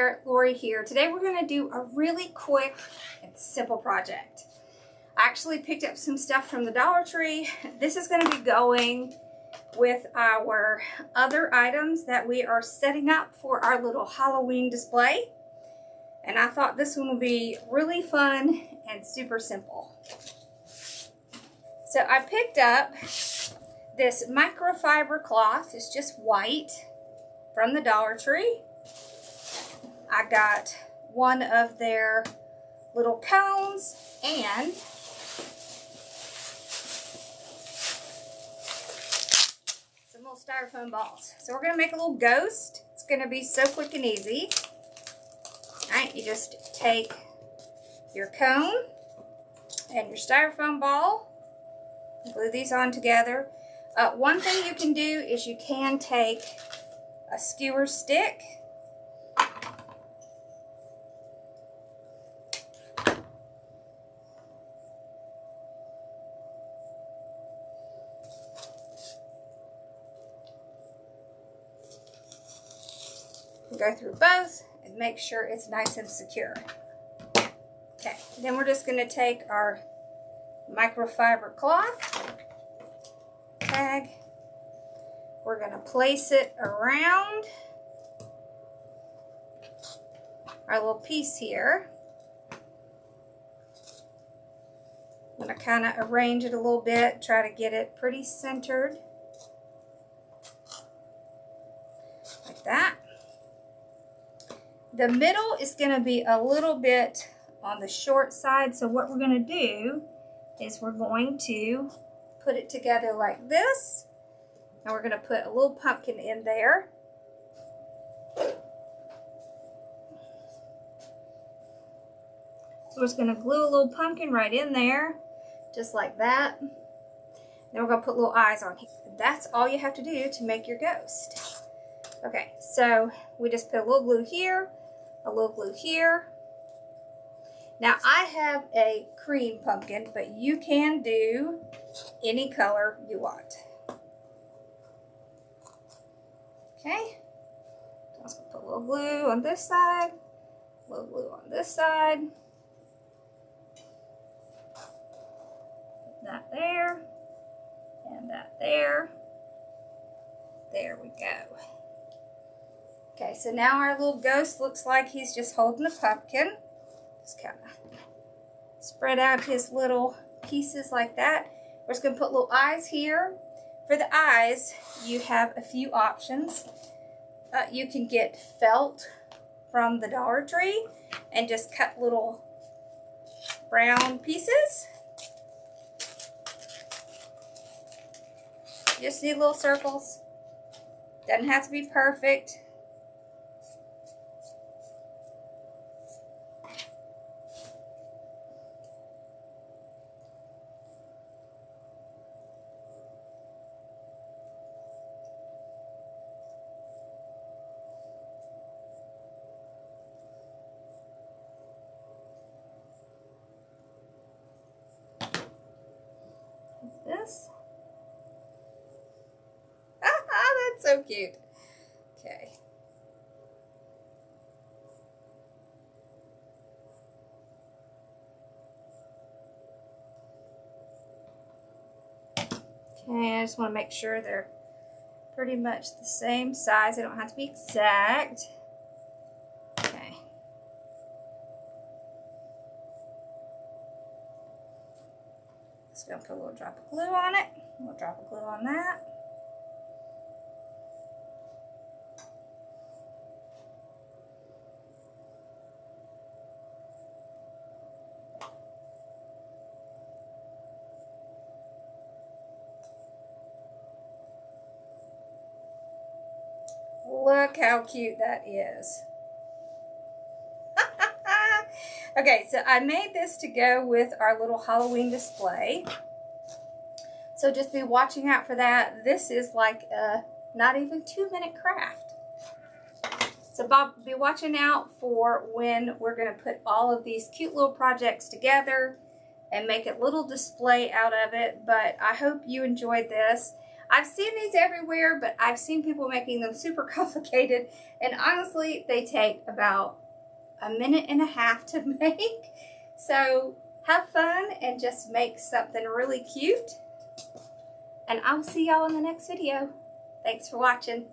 there, Lori here. Today we're going to do a really quick and simple project. I actually picked up some stuff from the Dollar Tree. This is going to be going with our other items that we are setting up for our little Halloween display. And I thought this one would be really fun and super simple. So I picked up this microfiber cloth. It's just white from the Dollar Tree. I got one of their little cones and some little styrofoam balls. So we're going to make a little ghost. It's going to be so quick and easy. Alright, you just take your cone and your styrofoam ball, glue these on together. One thing you can do is you can take a skewer stick go through both and make sure it's nice and secure. Okay, then we're just going to take our microfiber cloth tag. We're going to place it around our little piece here. I'm going to kind of arrange it a little bit, try to get it pretty centered like that. The middle is going to be a little bit on the short side, so what we're going to do is we're going to put it together like this, and we're going to put a little pumpkin in there. So we're just going to glue a little pumpkin right in there, just like that. Then we're going to put little eyes on here. That's all you have to do to make your ghost. Okay, so we just put a little glue here, a little glue here. Now I have a cream pumpkin, but you can do any color you want. Okay, so I'm just going to put a little glue on this side, a little glue on this side. Put that there, and that there. There we go. Okay, so now our little ghost looks like he's just holding a pumpkin. Just kind of spread out his little pieces like that. We're just going to put little eyes here. For the eyes, you have a few options. You can get felt from the Dollar Tree and just cut little brown pieces. You just need little circles. Doesn't have to be perfect. This. That's so cute. Okay. Okay, I just want to make sure they're pretty much the same size. They don't have to be exact. Okay. Just going to put a little drop of glue on it. A little drop of glue on that. Look how cute that is. Okay, so I made this to go with our little Halloween display. So just be watching out for that. This is like a not even 2-minute craft. So Bob, be watching out for when we're going to put all of these cute little projects together and make a little display out of it. But I hope you enjoyed this. I've seen these everywhere, but I've seen people making them super complicated, and honestly, they take about a minute and a half to make. So have fun and just make something really cute. And I'll see y'all in the next video. Thanks for watching.